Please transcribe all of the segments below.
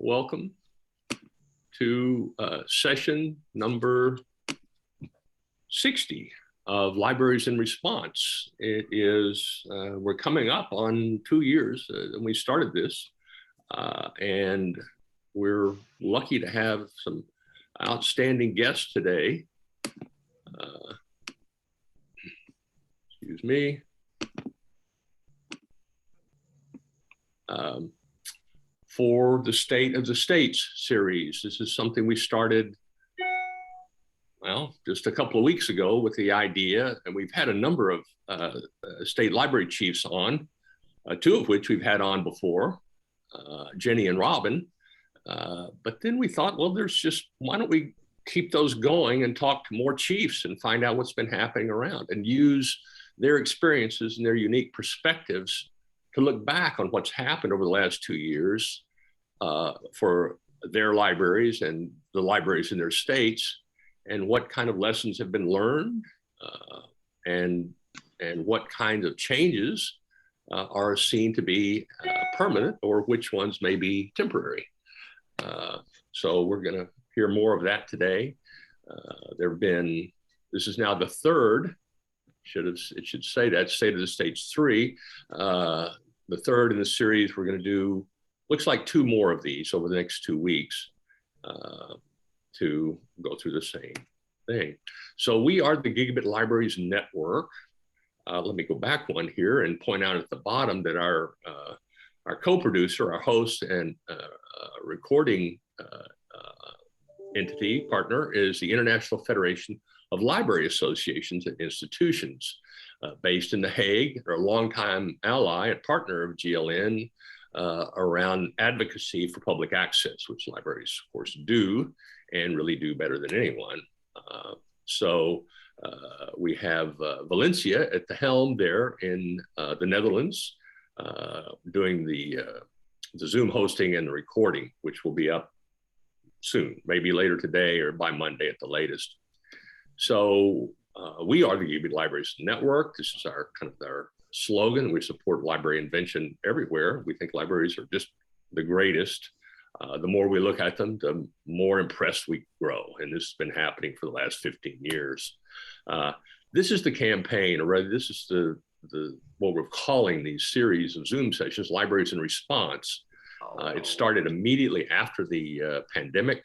welcome to session number 60 of Libraries in Response. It is, we're coming up on 2 years when we started this, and we're lucky to have some outstanding guests today. Excuse me. For the State of the States series. This is something we started, well, just a couple of weeks ago with the idea, and we've had a number of state library chiefs on, two of which we've had on before, Jennie and Robin. But then we thought, well, why don't we keep those going and talk to more chiefs and find out what's been happening around and use their experiences and their unique perspectives to look back on what's happened over the last 2 years for their libraries and the libraries in their states, and what kind of lessons have been learned, and what kinds of changes are seen to be permanent, or which ones may be temporary. So we're going to hear more of that today. This is now the third, it should say that, State of the States 3, the third in the series. We're going to do, looks like 2 more of these over the next 2 weeks to go through the same thing. So we are the Gigabit Libraries Network. Let me go back one here and point out at the bottom that our co-producer, our host and recording entity partner is the International Federation of Library Associations and Institutions, based in The Hague. They're a longtime ally and partner of GLN around advocacy for public access, which libraries, of course, do and really do better than anyone. So we have Valencia at the helm there in the Netherlands, doing the Zoom hosting and the recording, which will be up soon, maybe later today or by Monday at the latest. So we are the Gigabit Libraries Network. This is our slogan. We support library invention everywhere. We think libraries are just the greatest. The more we look at them, the more impressed we grow. And this has been happening for the last 15 years. This is the campaign, or rather, this is what we're calling these series of Zoom sessions, Libraries in Response. It started immediately after the pandemic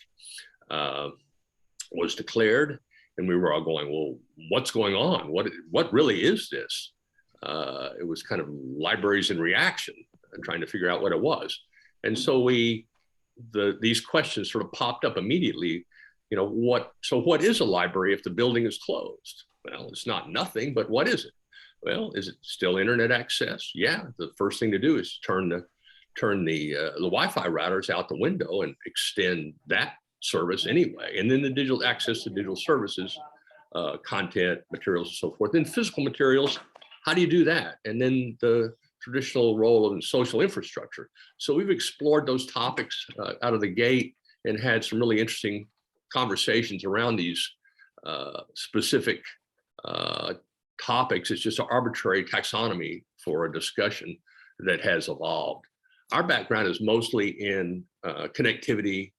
was declared. And we were all going, well, what's going on? What really is this? It was kind of libraries in reaction and trying to figure out what it was. And so these questions sort of popped up immediately. You know, what is a library if the building is closed? Well, it's not nothing, but what is it? Well, is it still internet access? Yeah, the first thing to do is turn the Wi-Fi routers out the window and extend that service anyway. And then the digital access to digital services, content, materials, and so forth. Then physical materials, how do you do that? And then the traditional role of social infrastructure. So we've explored those topics out of the gate and had some really interesting conversations around these specific topics. It's just an arbitrary taxonomy for a discussion that has evolved. Our background is mostly in connectivity,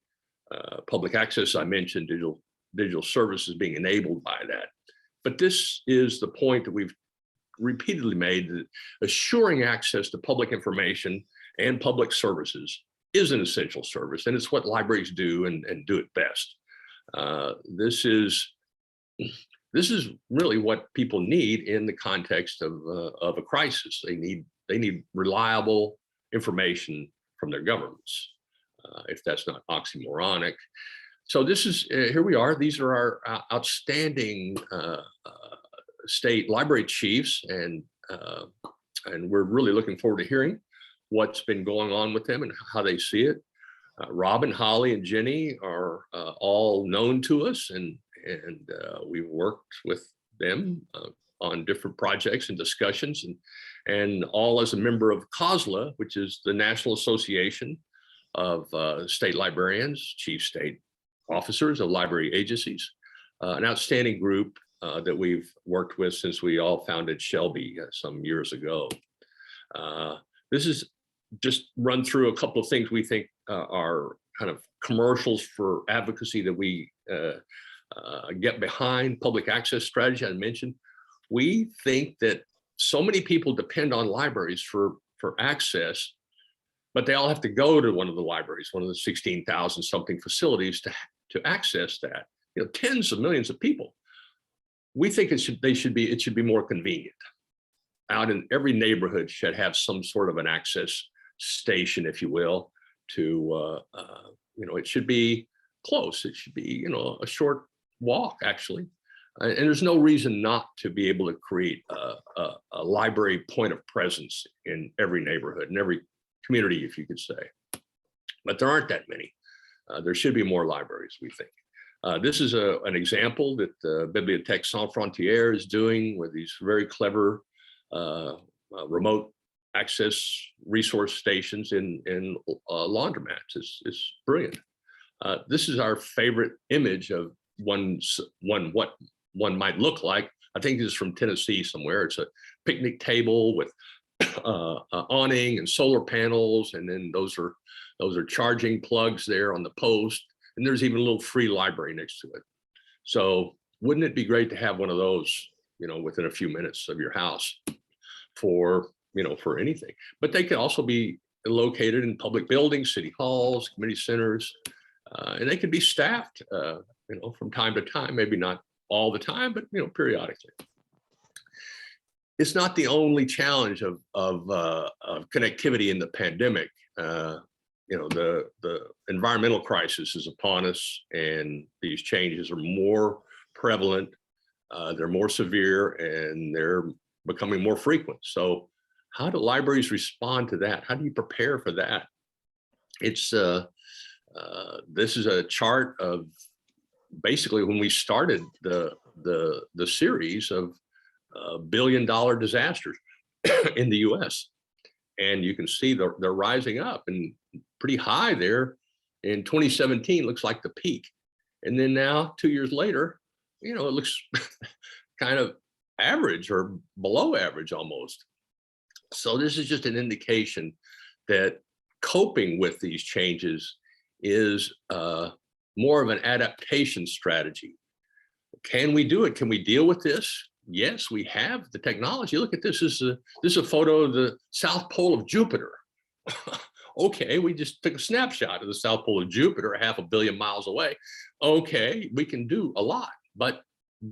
public access. I mentioned digital services being enabled by that. But this is the point that we've repeatedly made, that assuring access to public information and public services is an essential service, and it's what libraries do and do it best. This is really what people need in the context of a crisis. They need reliable information from their governments, if that's not oxymoronic. So this is, here we are. These are our outstanding state library chiefs, and we're really looking forward to hearing what's been going on with them and how they see it. Robin, Holly, and Jennie are all known to us, and we've worked with them on different projects and discussions, and all as a member of COSLA, which is the National Association of State Librarians, Chief State Officers of Library Agencies, an outstanding group that we've worked with since we all founded Shelby some years ago. This is just run through a couple of things we think are kind of commercials for advocacy that we get behind. Public access strategy, I mentioned. We think that so many people depend on libraries for access, but they all have to go to one of the libraries, one of the 16,000 something facilities to access that. Tens of millions of people. We think it should be more convenient. Out in every neighborhood should have some sort of an access station, if you will, to it should be close. It should be a short walk, actually. And there's no reason not to be able to create a library point of presence in every neighborhood, in every community, if you could say. But there aren't that many. There should be more libraries, we think. This is an example that Bibliothèque Sans Frontières is doing with these very clever remote access resource stations in laundromats. It's brilliant. This is our favorite image of what one might look like. I think this is from Tennessee somewhere. It's a picnic table with awning and solar panels, and then those are charging plugs there on the post. And there's even a little free library next to it. So wouldn't it be great to have one of those, within a few minutes of your house for anything? But they could also be located in public buildings, city halls, community centers, and they could be staffed, from time to time, maybe not all the time, but, periodically. It's not the only challenge of connectivity in the pandemic. The environmental crisis is upon us, and these changes are more prevalent, they're more severe, and they're becoming more frequent. So how do libraries respond to that? How do you prepare for that? It's this is a chart of basically when we started the series of billion-dollar disasters in the US. And you can see they're rising up, and pretty high there in 2017 looks like the peak. And then now, 2 years later, it looks kind of average or below average almost. So this is just an indication that coping with these changes is more of an adaptation strategy. Can we do it? Can we deal with this? Yes, we have the technology. Look at this. This is a photo of the South Pole of Jupiter. Okay, we just took a snapshot of the South Pole of Jupiter, 500 million miles away. Okay, we can do a lot, but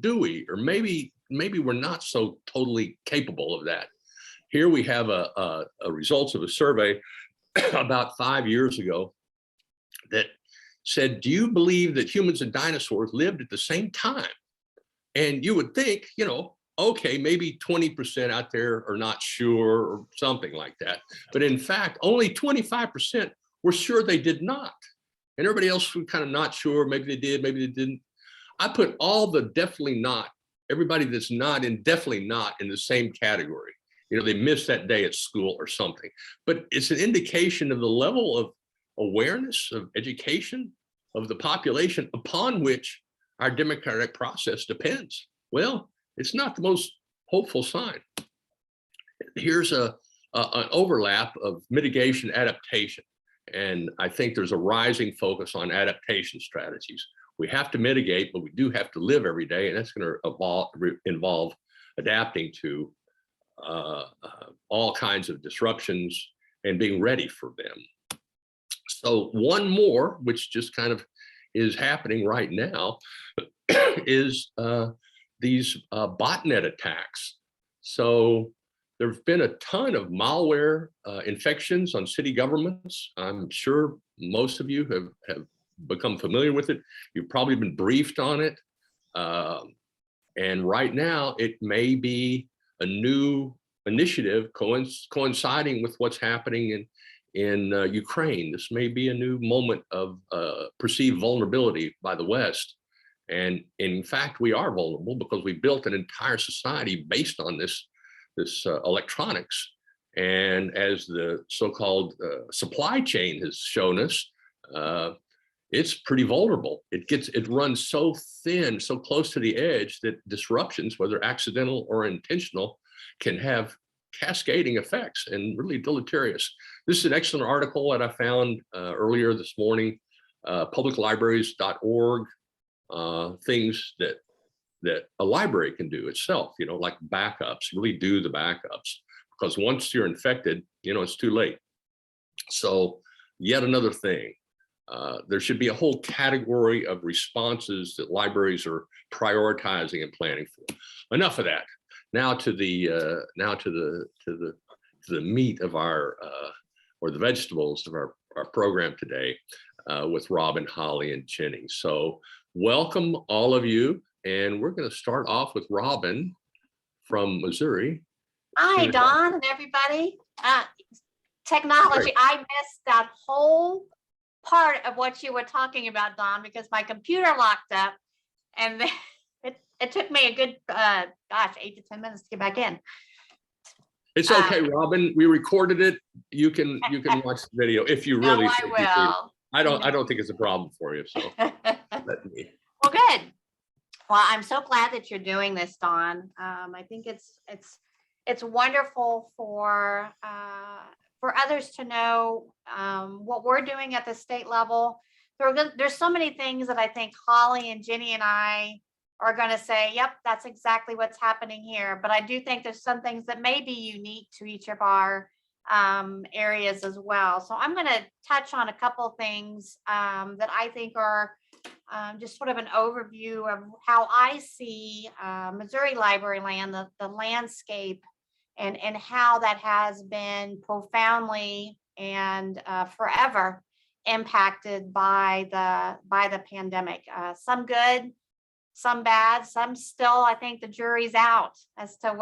do we? Or maybe we're not so totally capable of that. Here we have a results of a survey about 5 years ago that said, do you believe that humans and dinosaurs lived at the same time? And you would think, okay, maybe 20% out there are not sure or something like that. But in fact, only 25% were sure they did not. And everybody else was kind of not sure. Maybe they did, maybe they didn't. I put all the definitely not, everybody that's not in definitely not in the same category. They missed that day at school or something. But it's an indication of the level of awareness, of education, of the population upon which our democratic process depends. Well, it's not the most hopeful sign. Here's an overlap of mitigation adaptation. And I think there's a rising focus on adaptation strategies. We have to mitigate, but we do have to live every day. And that's going to involve adapting to all kinds of disruptions and being ready for them. So one more, which just kind of is happening right now, is these botnet attacks. So there've been a ton of malware infections on city governments. I'm sure most of you have become familiar with it. You've probably been briefed on it. And right now, it may be a new initiative coinciding with what's happening in Ukraine. This may be a new moment of perceived vulnerability by the West. And in fact, we are vulnerable because we built an entire society based on this electronics. And as the so-called supply chain has shown us, it's pretty vulnerable. It runs so thin, so close to the edge that disruptions, whether accidental or intentional, can have cascading effects and really deleterious. This is an excellent article that I found earlier this morning publiclibraries.org, things that a library can do itself, like backups, really do the backups, because once you're infected, it's too late. So yet another thing, there should be a whole category of responses that libraries are prioritizing and planning for. Enough of that. Now to the meat of our or the vegetables of our program today with Robin, Holly, and Jennie. So welcome all of you, and we're going to start off with Robin from Missouri. Hi, Don and everybody. Technology, I missed that whole part of what you were talking about, Don, because my computer locked up, and then it took me a good, 8 to 10 minutes to get back in. It's okay, Robin. We recorded it. You can watch the video if you really. No, I will. I don't think it's a problem for you. So let me. Well, good. Well, I'm so glad that you're doing this, Don. I think it's wonderful for others to know what we're doing at the state level. There's so many things that I think Holly and Jennie and I are going to say, yep, that's exactly what's happening here. But I do think there's some things that may be unique to each of our areas as well. So I'm going to touch on a couple of things that I think are just sort of an overview of how I see Missouri library land, the landscape, and how that has been profoundly and forever impacted by the pandemic. Some good, some bad, some still. I think the jury's out as to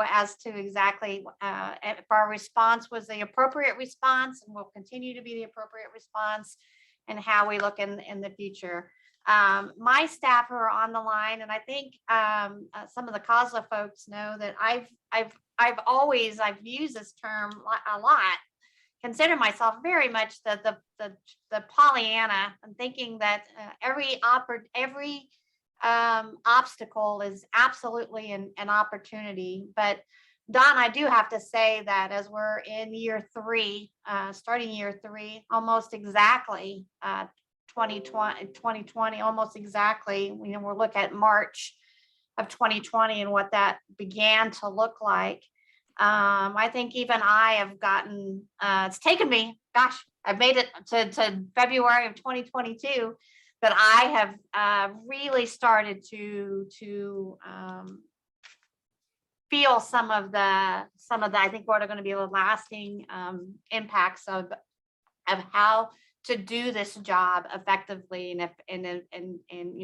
exactly if our response was the appropriate response and will continue to be the appropriate response, and how we look in the future. My staff who are on the line, and I think some of the COSLA folks know that I've used this term a lot. Consider myself very much the Pollyanna. I'm thinking that every obstacle is absolutely an opportunity. But Don, I do have to say that as we're in year 3, starting year 3, almost exactly 2020, almost exactly, we'll look at March of 2020 and what that began to look like. I think even I have gotten, it's taken me, I've made it to February of 2022 that I have really started to feel some of the, I think what are going to be the lasting impacts of how to do this job effectively. And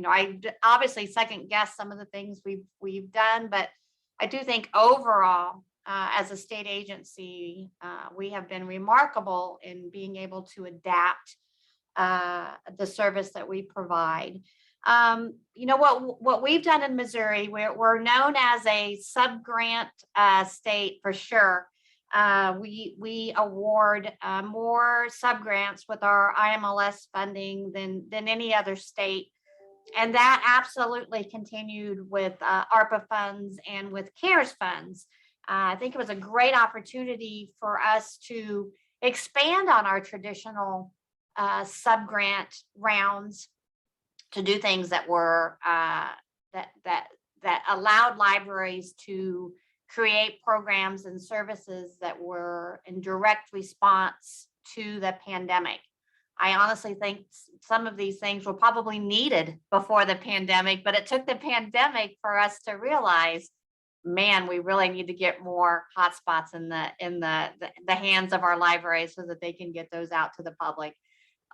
I obviously second guess some of the things we've done, but I do think overall, as a state agency, we have been remarkable in being able to adapt the service that we provide. What we've done in Missouri, we're known as a sub-grant state for sure. We award more sub-grants with our IMLS funding than any other state. And that absolutely continued with ARPA funds and with CARES funds. I think it was a great opportunity for us to expand on our traditional sub-grant rounds to do things that were that allowed libraries to create programs and services that were in direct response to the pandemic. I honestly think some of these things were probably needed before the pandemic, but it took the pandemic for us to realize, man, we really need to get more hotspots in the hands of our libraries so that they can get those out to the public.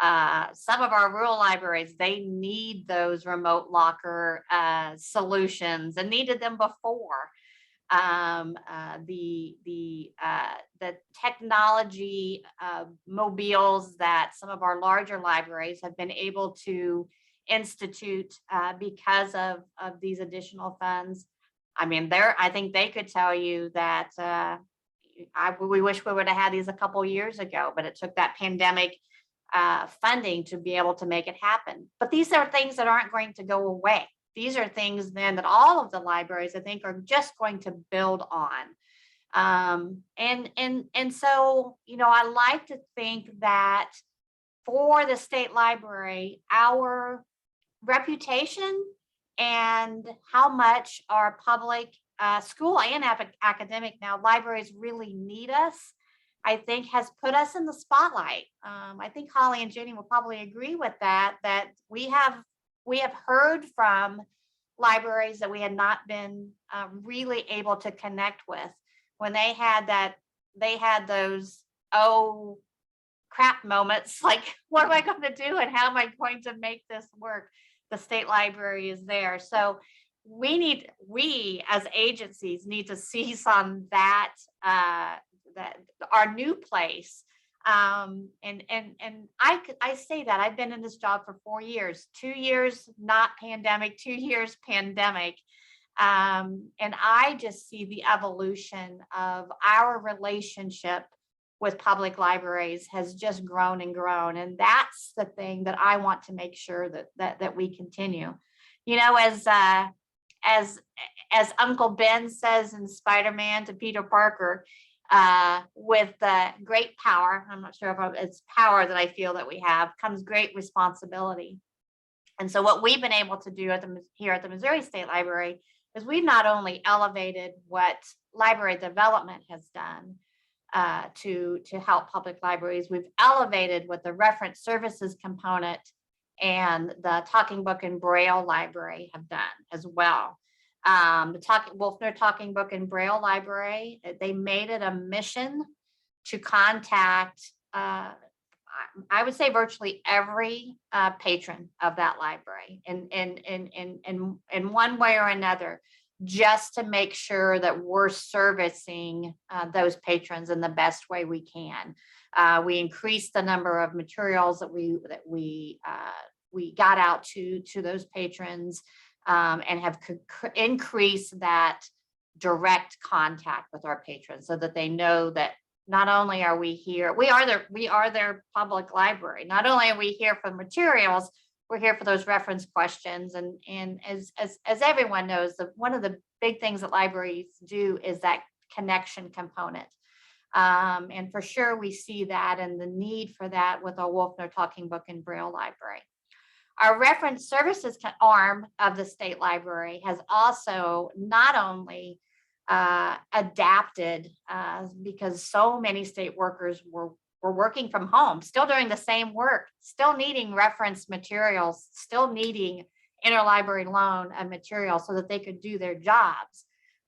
Some of our rural libraries, they need those remote locker solutions and needed them before. The technology mobiles that some of our larger libraries have been able to institute because of these additional funds. I mean, I think they could tell you that we wish we would have had these a couple years ago, but it took that pandemic funding to be able to make it happen. But these are things that aren't going to go away. These are things then that all of the libraries, I think, are just going to build on. And so, I like to think that for the state library, our reputation and how much our public school and academic now libraries really need us, I think has put us in the spotlight. I think Holly and Jennie will probably agree with that, that we have heard from libraries that we had not been really able to connect with when they had those, oh crap moments, like, what am I going to do and how am I going to make this work? The state library is there. So we as agencies need to seize on that, that our new place. And I say that I've been in this job for 4 years, 2 years, not pandemic, 2 years pandemic. And I just see the evolution of our relationship with public libraries has just grown and grown. And that's the thing that I want to make sure that we continue. You know, as Uncle Ben says in Spider-Man to Peter Parker, with great power, I'm not sure if it's power that I feel that we have, comes great responsibility. And so what we've been able to do here at the Missouri State Library is we've not only elevated what library development has done to help public libraries, we've elevated what the reference services component and the Talking Book and Braille Library have done as well. The Wolfner Talking Book and Braille Library, they made it a mission to contact, I would say virtually every patron of that library in one way or another, just to make sure that we're servicing those patrons in the best way we can. We increased the number of materials that we got out to those patrons, and have increased that direct contact with our patrons so that they know that not only are we here, we are their public library. Not only are we here for materials, we're here for those reference questions. And as everyone knows, one of the big things that libraries do is that connection component. And for sure, we see that and the need for that with our Wolfner Talking Book and Braille Library. Our reference services arm of the state library has also not only adapted because so many state workers were working from home, still doing the same work, still needing reference materials, still needing interlibrary loan of materials so that they could do their jobs.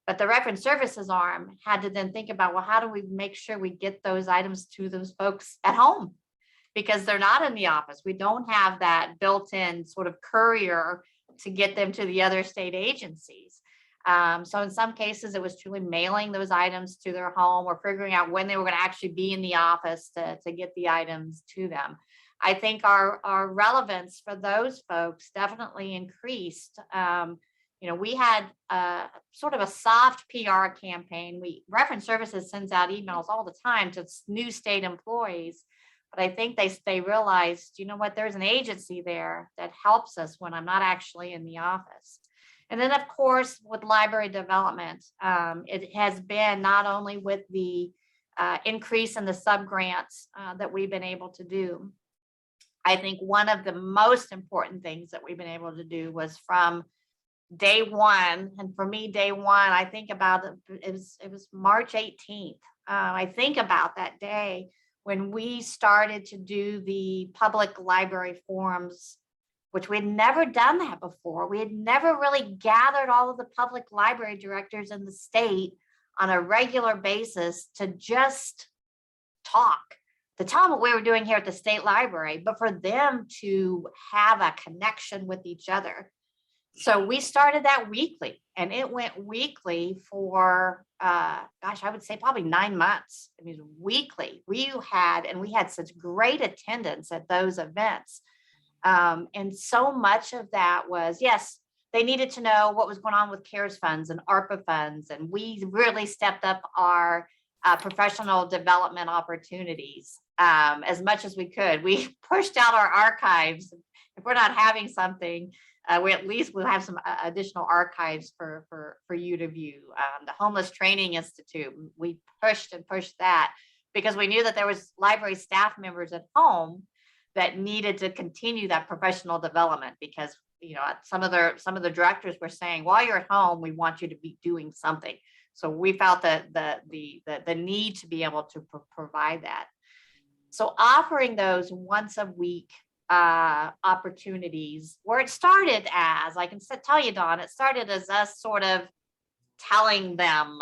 But the reference services arm had to then think about, well, how do we make sure we get those items to those folks at home? Because they're not in the office. We don't have that built-in sort of courier to get them to the other state agencies. So in some cases, it was truly mailing those items to their home or figuring out when they were going to actually be in the office to get the items to them. I think our relevance for those folks definitely increased. You know, we had sort of a soft PR campaign. Reference Services sends out emails all the time to new state employees. But I think they realized, you know what, there's an agency there that helps us when I'm not actually in the office. And then, of course, with library development, it has been not only with the increase in the subgrants that we've been able to do. I think one of the most important things that we've been able to do was from day one, and for me, day one, I think about it was March 18th. I think about that day when we started to do the public library forums, which we had never done that before. We had never really gathered all of the public library directors in the state on a regular basis to just talk, to tell them what we were doing here at the state library, but for them to have a connection with each other. So we started that weekly, and it went weekly for, gosh, I would say probably 9 months. I mean, weekly. We had such great attendance at those events. And so much of that was, yes, they needed to know what was going on with CARES funds and ARPA funds. And we really stepped up our professional development opportunities as much as we could. We pushed out our archives. If we're not having something, we'll have some additional archives for you to view. The Homeless Training Institute, we pushed that because we knew that there was library staff members at home that needed to continue that professional development, because some of the directors were saying, while you're at home, we want you to be doing something. So we felt that the need to be able to provide that. So offering those once a week opportunities, where it started as, I can tell you, Dawn, it started as us sort of telling them,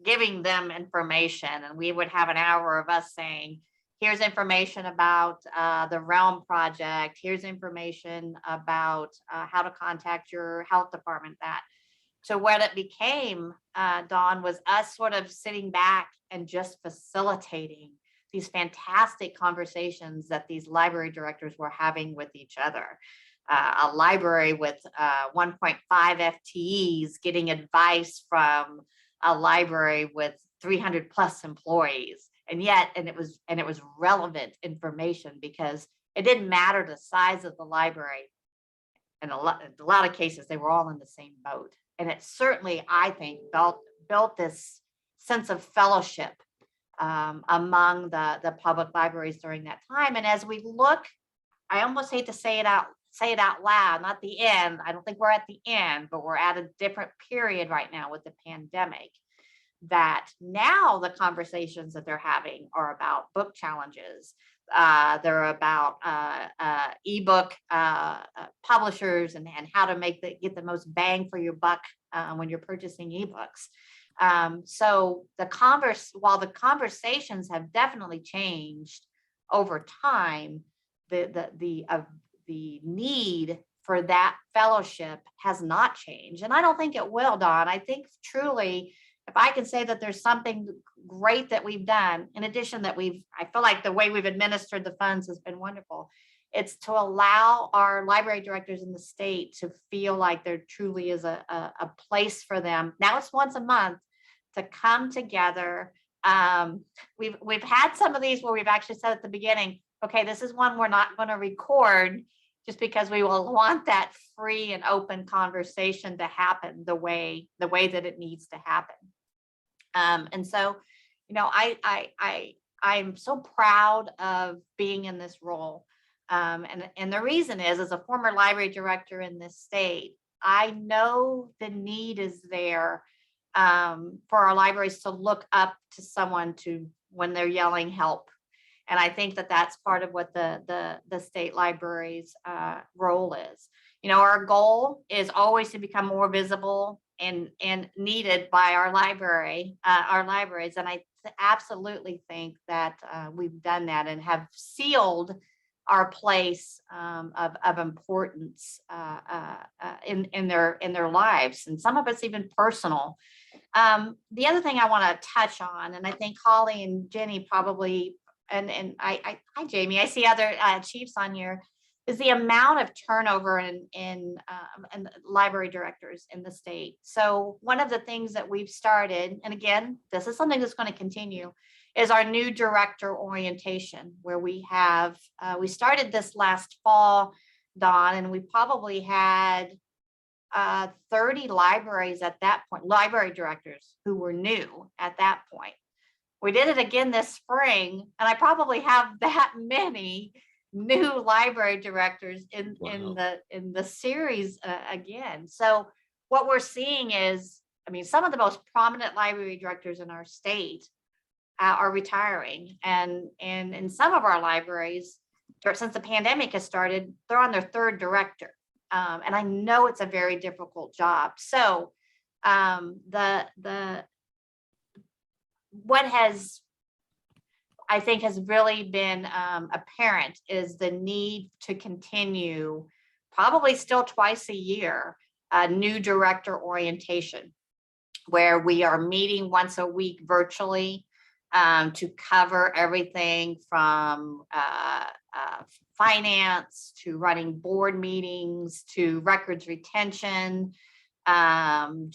giving them information, and we would have an hour of us saying, here's information about the Realm project, here's information about how to contact your health department. That. So what it became, Dawn, was us sort of sitting back and just facilitating these fantastic conversations that these library directors were having with each other. A library with 1.5 FTEs getting advice from a library with 300 plus employees. And it was relevant information, because it didn't matter the size of the library. In a lot of cases, they were all in the same boat. And it certainly, I think, built this sense of fellowship among the public libraries during that time. And as we look, I almost hate to say it out loud, not the end. I don't think we're at the end, but we're at a different period right now with the pandemic, that now the conversations that they're having are about book challenges. They're about ebook publishers and how to get the most bang for your buck when you're purchasing ebooks. So while the conversations have definitely changed over time, the need for that fellowship has not changed, and I don't think it will, Dawn. I think truly, if I can say that there's something great that we've done, in addition that I feel like the way we've administered the funds has been wonderful. It's to allow our library directors in the state to feel like there truly is a place for them. Now it's once a month to come together. We've had some of these where we've actually said at the beginning, okay, this is one we're not going to record, just because we will want that free and open conversation to happen the way that it needs to happen. And so, I'm so proud of being in this role. And the reason is, as a former library director in this state, I know the need is there for our libraries to look up to someone when they're yelling help. And I think that that's part of what the state library's role is. Our goal is always to become more visible and needed by our libraries. And I absolutely think that we've done that and have sealed our place of importance in their lives, and some of it's even personal. The other thing I want to touch on, and I think Holly and Jennie probably, and hi Jamie, I see other chiefs on here, is the amount of turnover in library directors in the state. So one of the things that we've started, and again, this is something that's going to continue, is our new director orientation, where we started this last fall, Dawn, and we probably had 30 libraries at that point, library directors who were new at that point. We did it again this spring, and I probably have that many new library directors in the series again. So what we're seeing is, some of the most prominent library directors in our state are retiring, and in some of our libraries, since the pandemic has started, they're on their third director, and I know it's a very difficult job. So what I think has really been apparent is the need to continue, probably still twice a year, a new director orientation, where we are meeting once a week virtually to cover everything from finance to running board meetings to records retention, and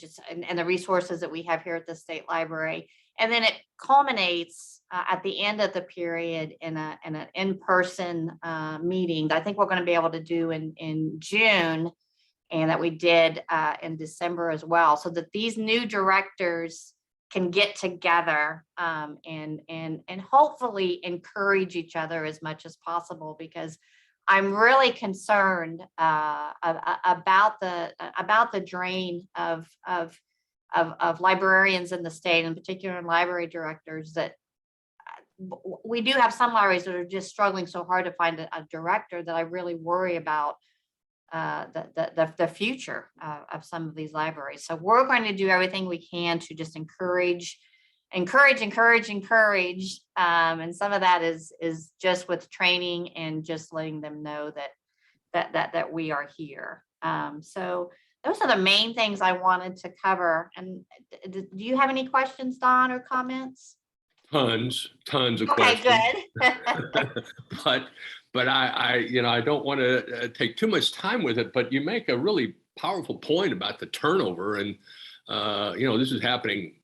the resources that we have here at the State Library. And then it culminates at the end of the period in an in-person meeting that I think we're going to be able to do in June, and that we did in December as well, so that these new directors can get together and hopefully encourage each other as much as possible, because I'm really concerned about the drain of librarians in the state, in particular library directors, that we do have some libraries that are just struggling so hard to find a director, that I really worry about the future of some of these libraries. So we're going to do everything we can to just encourage. And some of that is just with training and just letting them know that we are here. So those are the main things I wanted to cover. And do you have any questions, Don, or comments? Tons of Okay, questions. good. but I don't want to take too much time with it, but you make a really powerful point about the turnover. And, this is happening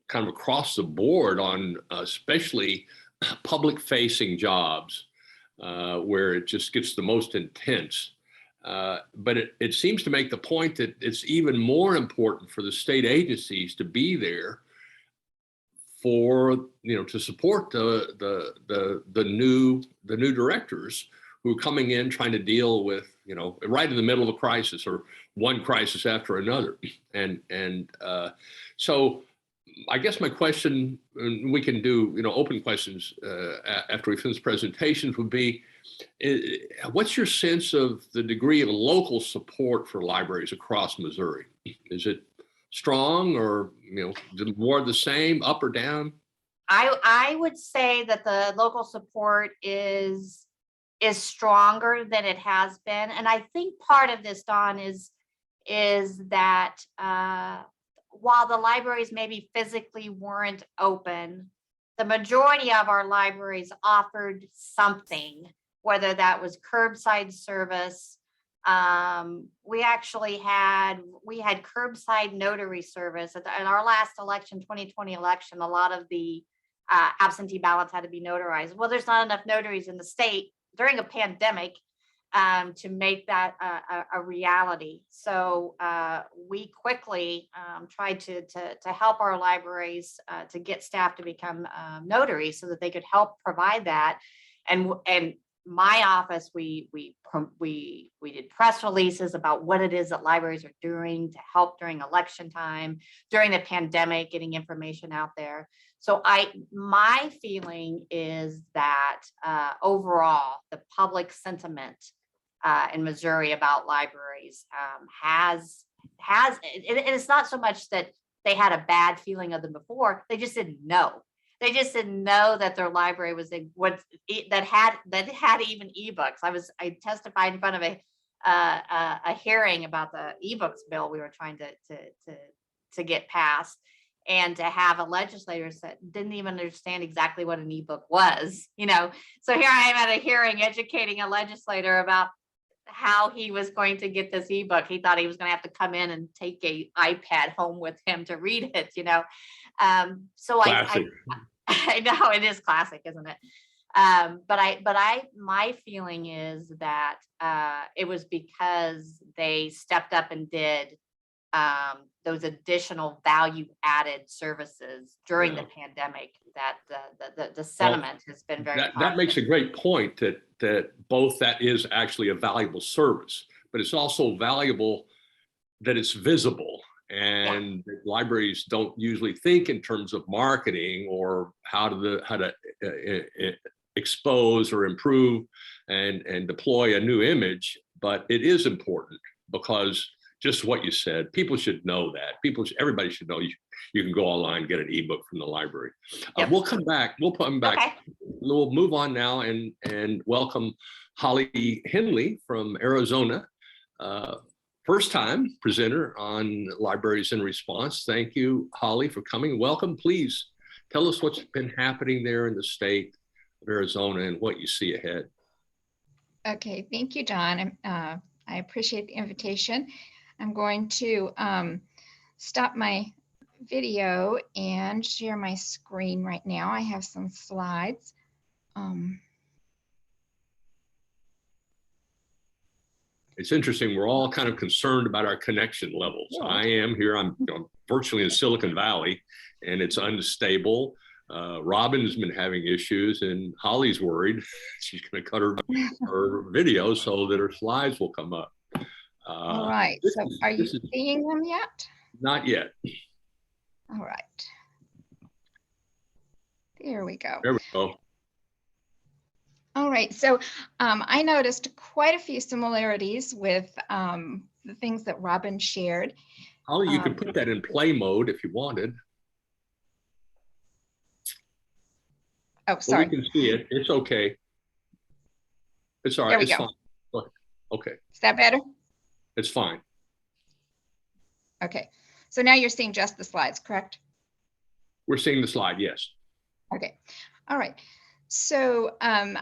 kind of across the board on especially public facing jobs where it just gets the most intense. But it seems to make the point that it's even more important for the state agencies to be there for, to support the new directors who are coming in trying to deal with, right in the middle of a crisis or one crisis after another. And so I guess my question, and we can do, open questions after we finish presentations, would be, what's your sense of the degree of local support for libraries across Missouri? Is it strong, or more of the same, up or down? I would say that the local support is stronger than it has been. And I think part of this, Don, is that while the libraries maybe physically weren't open, the majority of our libraries offered something, whether that was curbside service. We had curbside notary service at our last election, 2020 election. A lot of the absentee ballots had to be notarized. Well, there's not enough notaries in the state during a pandemic to make that a reality. So we quickly tried to help our libraries to get staff to become notaries so that they could help provide that. And my office, we did press releases about what it is that libraries are doing to help during election time, during the pandemic, getting information out there. So my feeling is that overall, the public sentiment in Missouri about libraries it's not so much that they had a bad feeling of them before, they just didn't know. They just didn't know that their library that had even ebooks. I testified in front of a hearing about the ebooks bill we were trying to get passed, and to have a legislator that didn't even understand exactly what an ebook was. So here I am at a hearing educating a legislator about how he was going to get this ebook. He thought he was going to have to come in and take a iPad home with him to read it. So I know it is classic, isn't it? My feeling is that it was because they stepped up and did those additional value added services during the pandemic, that the sentiment has been very positive. That makes a great point, that both that is actually a valuable service, but it's also valuable that it's visible. And libraries don't usually think in terms of marketing or how to expose or improve and deploy a new image, but it is important because just what you said, people should know that. Everybody should know you can go online and get an ebook from the library. Yep. We'll come back. Okay. We'll move on now and welcome Holly Henley from Arizona. First time presenter on Libraries in Response. Thank you, Holly, for coming. Welcome. Please tell us what's been happening there in the state of Arizona and what you see ahead. Okay, thank you, Don. I appreciate the invitation. I'm going to stop my video and share my screen right now. I have some slides. it's interesting. We're all kind of concerned about our connection levels. Yeah. I am here. I'm virtually in Silicon Valley, and it's unstable. Robin's been having issues, and Holly's worried. She's going to cut her video so that her slides will come up. All right. So are you seeing them yet? Not yet. All right. There we go. There we go. All right. So I noticed quite a few similarities with the things that Robin shared. Holly, you could put that in play mode if you wanted. Oh, sorry. Well, we can see it. It's okay. It's all right. There we it's go. fine. Go ahead. Okay. Is that better? It's fine. Okay. So now you're seeing just the slides, correct? We're seeing the slide, yes. Okay. All right. So as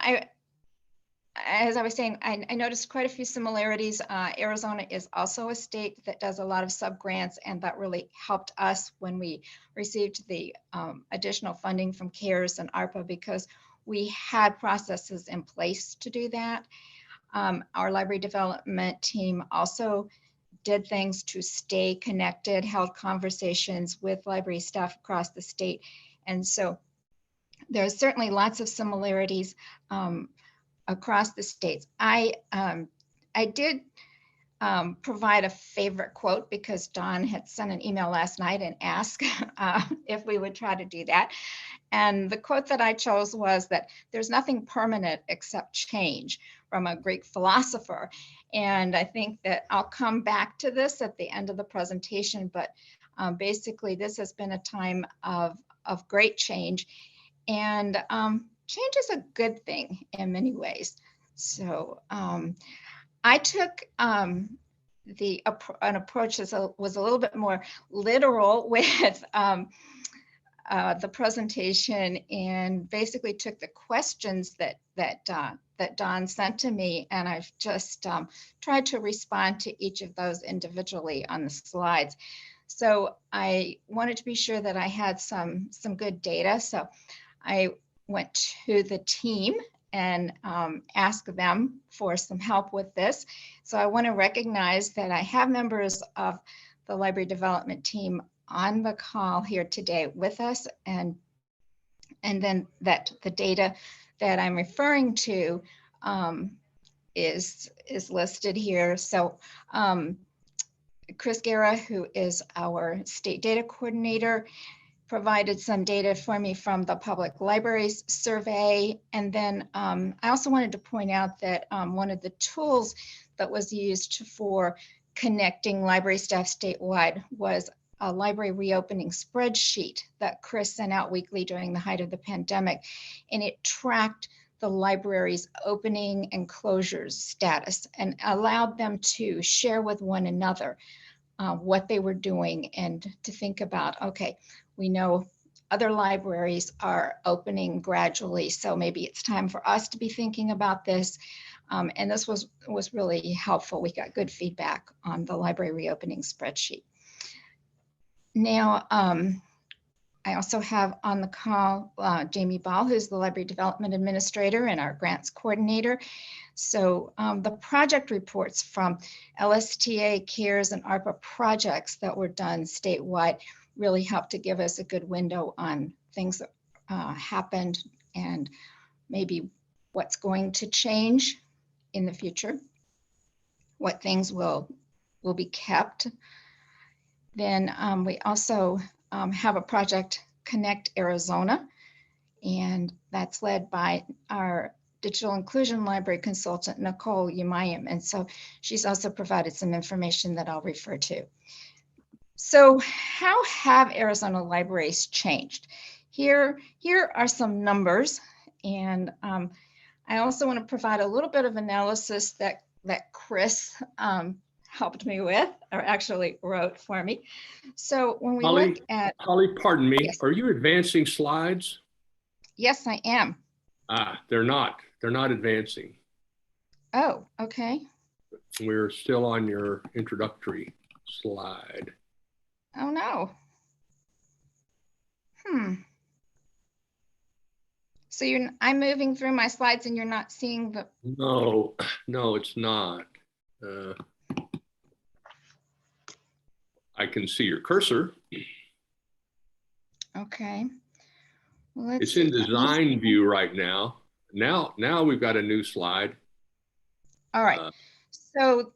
I was saying, I noticed quite a few similarities. Arizona is also a state that does a lot of sub-grants, and that really helped us when we received the additional funding from CARES and ARPA, because we had processes in place to do that. Our library development team also did things to stay connected, held conversations with library staff across the state. And so there's certainly lots of similarities across the states. I did provide a favorite quote because Don had sent an email last night and asked if we would try to do that. And the quote that I chose was that there's nothing permanent except change, from a Greek philosopher. And I think that I'll come back to this at the end of the presentation, but basically this has been a time of great change. And change is a good thing in many ways. So I took an approach that was a little bit more literal with the presentation, and basically took the questions that Don sent to me, and I've just tried to respond to each of those individually on the slides. So I wanted to be sure that I had some good data. So I went to the team and asked them for some help with this. So I want to recognize that I have members of the library development team on the call here today with us, and then that the data that I'm referring to is listed here. So Chris Guerra, who is our state data coordinator, provided some data for me from the public libraries survey. And then I also wanted to point out that one of the tools that was used for connecting library staff statewide was a library reopening spreadsheet that Chris sent out weekly during the height of the pandemic. And it tracked the library's opening and closures status and allowed them to share with one another what they were doing, and to think about, okay, we know other libraries are opening gradually, so maybe it's time for us to be thinking about this. And this was really helpful. We got good feedback on the library reopening spreadsheet. Now, I also have on the call Jamie Ball, who's the library development administrator and our grants coordinator. So the project reports from LSTA, CARES, and ARPA projects that were done statewide really helped to give us a good window on things that happened and maybe what's going to change in the future, what things will be kept. Then we also have a project, Connect Arizona, and that's led by our digital inclusion library consultant, Nicole Umayim. And so she's also provided some information that I'll refer to. So how have Arizona libraries changed? Here are some numbers, and I also want to provide a little bit of analysis that Chris helped me with, or actually wrote for me. So when we look at— Holly, pardon me, yes. Are you advancing slides? Yes, I am. They're not advancing. Oh, okay. We're still on your introductory slide. Oh no. So I'm moving through my slides and you're not seeing the— No, it's not. I can see your cursor. Okay. Well, let's It's in see. design view right now. Now we've got a new slide. All right. So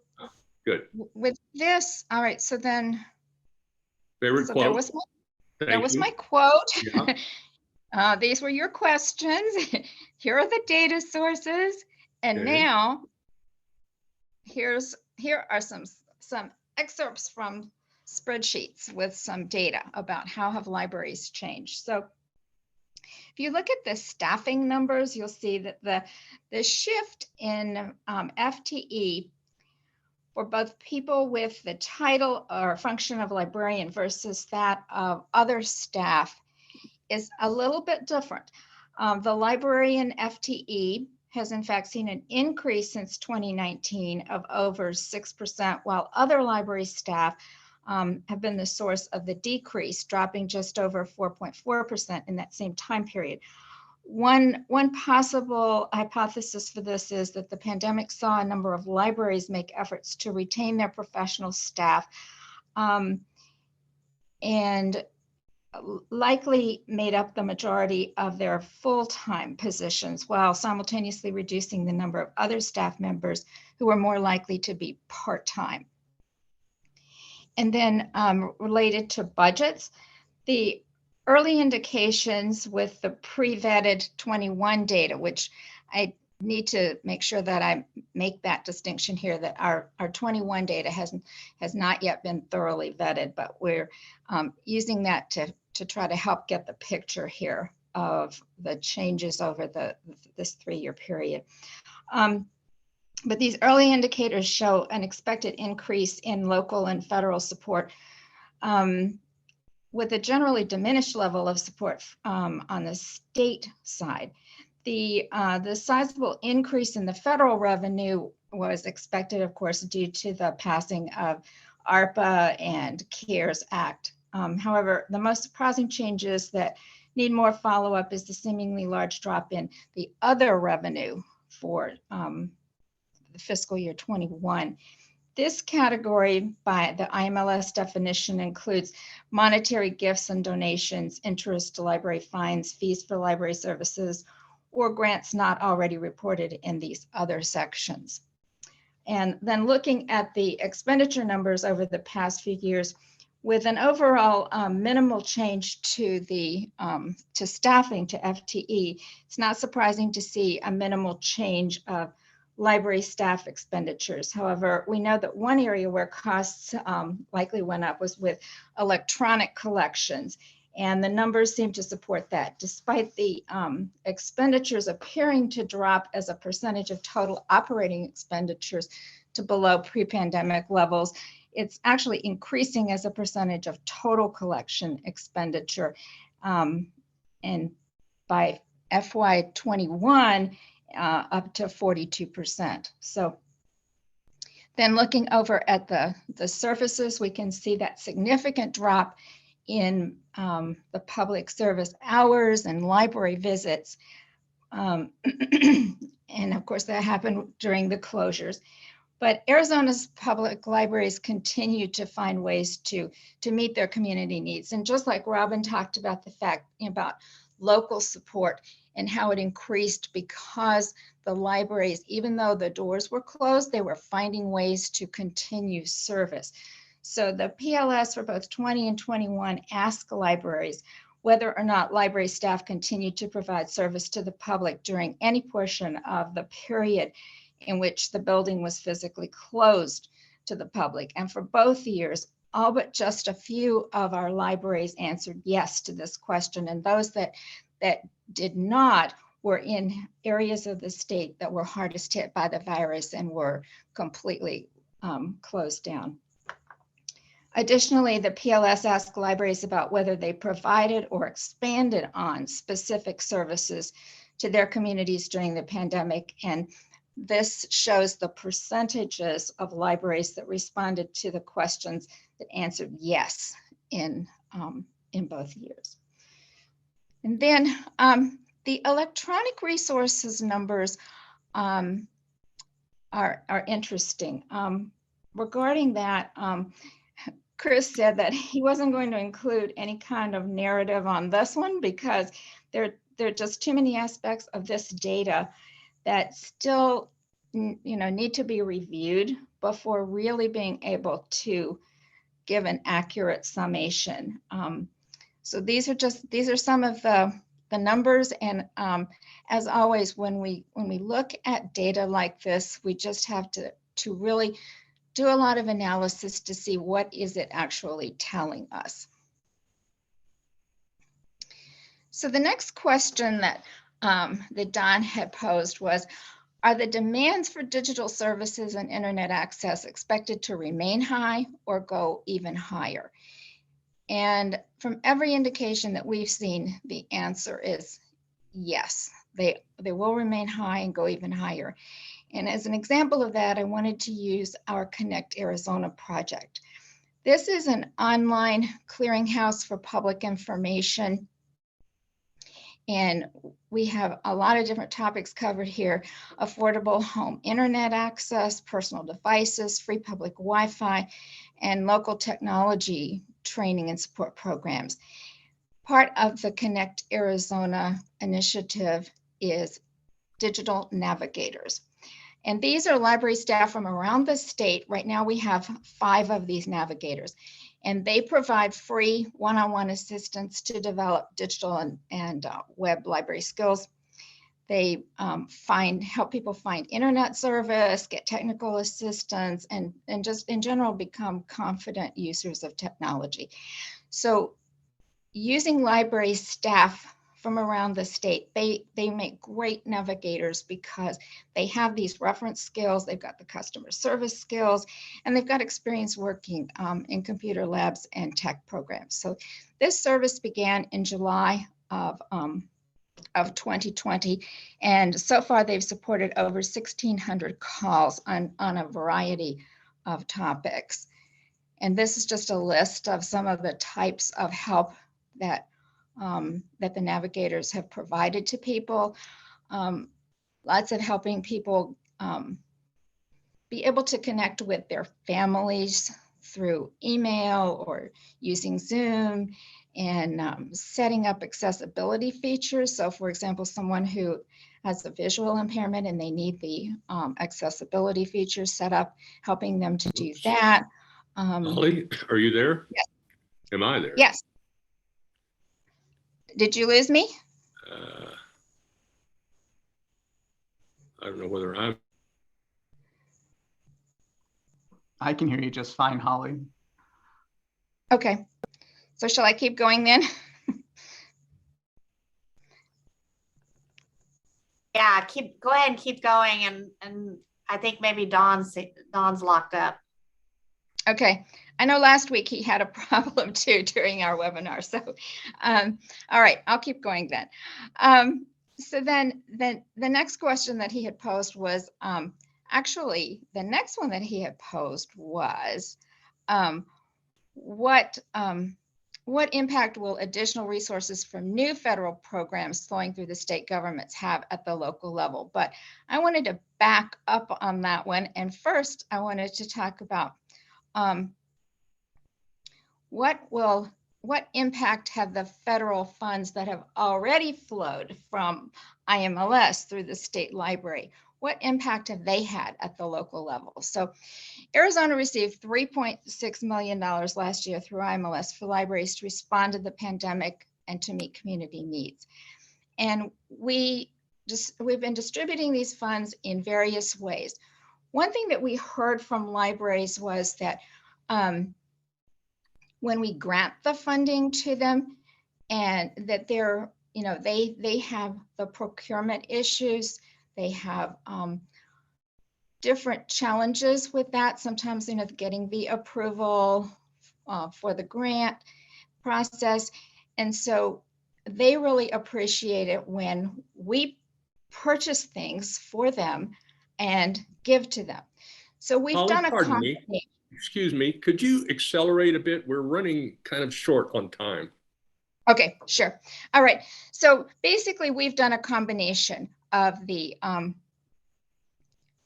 Good. with this, all right. So then, Favorite so quote. there was you. my quote. Yeah. These were your questions. Here are the data sources. And Okay. now here are some excerpts from spreadsheets with some data about how have libraries changed. So if you look at the staffing numbers, you'll see that the shift in FTE for both people with the title or function of librarian versus that of other staff is a little bit different. The librarian FTE has in fact seen an increase since 2019 of over 6%, while other library staff have been the source of the decrease, dropping just over 4.4% in that same time period. One possible hypothesis for this is that the pandemic saw a number of libraries make efforts to retain their professional staff, and likely made up the majority of their full-time positions while simultaneously reducing the number of other staff members who were more likely to be part-time. And then related to budgets, the early indications with the pre-vetted 21 data, which I need to make sure that I make that distinction here, that our 21 data has not yet been thoroughly vetted, but we're using that to try to help get the picture here of the changes over this 3-year period. But these early indicators show an expected increase in local and federal support, with a generally diminished level of support on the state side. The sizable increase in the federal revenue was expected, of course, due to the passing of ARPA and CARES Act. However, the most surprising changes that need more follow-up is the seemingly large drop in the other revenue for the fiscal year 21. This category by the IMLS definition includes monetary gifts and donations, interest to library fines, fees for library services, or grants not already reported in these other sections. And then looking at the expenditure numbers over the past few years, with an overall minimal change to to staffing, to FTE, it's not surprising to see a minimal change of library staff expenditures. However, we know that one area where costs likely went up was with electronic collections, and the numbers seem to support that. Despite the expenditures appearing to drop as a percentage of total operating expenditures to below pre-pandemic levels, it's actually increasing as a percentage of total collection expenditure. And by FY21, up to 42%. So then looking over at the services, we can see that significant drop in the public service hours and library visits. And of course, that happened during the closures. But Arizona's public libraries continue to find ways to meet their community needs. And just like Robin talked about the fact about local support and how it increased because the libraries, even though the doors were closed, they were finding ways to continue service. So the PLS for both 20 and 21 asked libraries whether or not library staff continued to provide service to the public during any portion of the period in which the building was physically closed to the public. And for both years, all but just a few of our libraries answered yes to this question. And those that did not were in areas of the state that were hardest hit by the virus and were completely closed down. Additionally, the PLS asked libraries about whether they provided or expanded on specific services to their communities during the pandemic. And this shows the percentages of libraries that responded to the questions that answered yes in both years. And then the electronic resources numbers are interesting. Regarding that, Chris said that he wasn't going to include any kind of narrative on this one because there are just too many aspects of this data that still need to be reviewed before really being able to give an accurate summation. So these are some of the numbers, and as always, when we look at data like this, we just have to really do a lot of analysis to see what is it actually telling us. So the next question that Don had posed was, are the demands for digital services and internet access expected to remain high or go even higher? And from every indication that we've seen, the answer is yes, they will remain high and go even higher. And as an example of that, I wanted to use our Connect Arizona project. This is an online clearinghouse for public information. And we have a lot of different topics covered here: affordable home internet access, personal devices, free public Wi-Fi, and local technology training and support programs. Part of the Connect Arizona initiative is digital navigators. And these are library staff from around the state. Right now we have 5 of these navigators, and they provide free one-on-one assistance to develop digital and web library skills. They help people find internet service, get technical assistance, and just in general become confident users of technology. So using library staff from around the state, they make great navigators because they have these reference skills, they've got the customer service skills, and they've got experience working in computer labs and tech programs. So this service began in July of 2020, and so far they've supported over 1,600 calls on a variety of topics. And this is just a list of some of the types of help that the navigators have provided to people. Lots of helping people be able to connect with their families through email or using Zoom, and setting up accessibility features. So for example, someone who has a visual impairment and they need the accessibility features set up, helping them to do that. Holly, are you there? Yes. Am I there? Yes. Did you lose me? I don't know whether I can hear you just fine, Holly. Okay. So shall I keep going then? Yeah, go ahead and keep going, and I think maybe Don's locked up. Okay, I know last week he had a problem too during our webinar. So, all right, I'll keep going then. So then the next question that he had posed was, actually the next one that he had posed was, what impact will additional resources from new federal programs flowing through the state governments have at the local level? But I wanted to back up on that one. And first, I wanted to talk about what impact have the federal funds that have already flowed from IMLS through the state library? What impact have they had at the local level? So Arizona received $3.6 million last year through IMLS for libraries to respond to the pandemic and to meet community needs. And we've been distributing these funds in various ways. One thing that we heard from libraries was that when we grant the funding to them, and that they have the procurement issues, they have different challenges with that. Sometimes, getting the approval for the grant process. And so they really appreciate it when we purchase things for them and give to them. So we've Holly, done a pardon me. Excuse me, could you accelerate a bit? We're running kind of short on time. Okay, sure. All right. So basically we've done a combination of the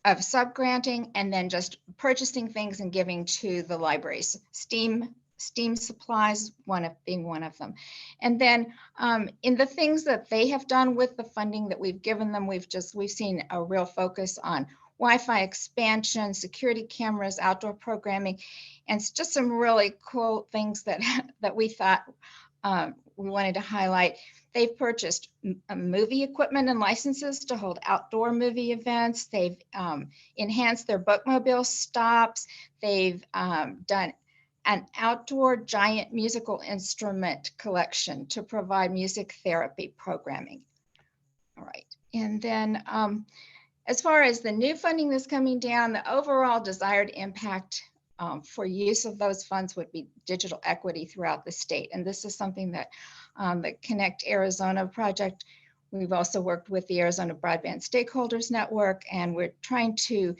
of subgranting and then just purchasing things and giving to the libraries. STEAM supplies, being one of them. And then in the things that they have done with the funding that we've given them, we've seen a real focus on Wi-Fi expansion, security cameras, outdoor programming, and it's just some really cool things that we thought we wanted to highlight. They've purchased movie equipment and licenses to hold outdoor movie events. They've enhanced their bookmobile stops. They've done an outdoor giant musical instrument collection to provide music therapy programming. All right, and then as far as the new funding that's coming down, the overall desired impact for use of those funds would be digital equity throughout the state. And this is something that the Connect Arizona project, we've also worked with the Arizona Broadband Stakeholders Network, and we're trying to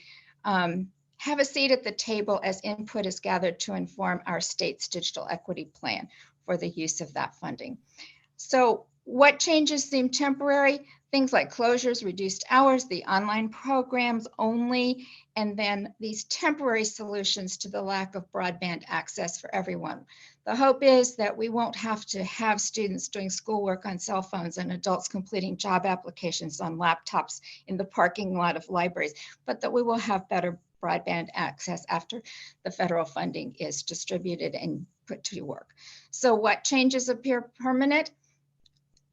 have a seat at the table as input is gathered to inform our state's digital equity plan for the use of that funding. So what changes seem temporary? Things like closures, reduced hours, the online programs only, and then these temporary solutions to the lack of broadband access for everyone. The hope is that we won't have to have students doing schoolwork on cell phones and adults completing job applications on laptops in the parking lot of libraries, but that we will have better broadband access after the federal funding is distributed and put to work. So what changes appear permanent?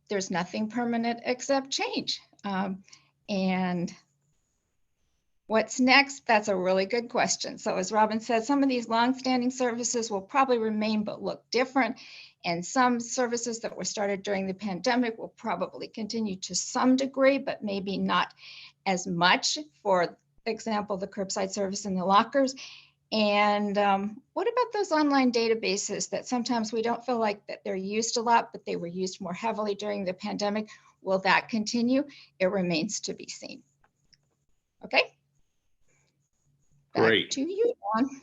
There's nothing permanent except change. And what's next? That's a really good question. So as Robin said, some of these longstanding services will probably remain but look different. And some services that were started during the pandemic will probably continue to some degree, but maybe not as much. For example, the curbside service and the lockers. And what about those online databases that sometimes we don't feel like that they're used a lot, but they were used more heavily during the pandemic? Will that continue? It remains to be seen. Okay. Great. Back to you, John.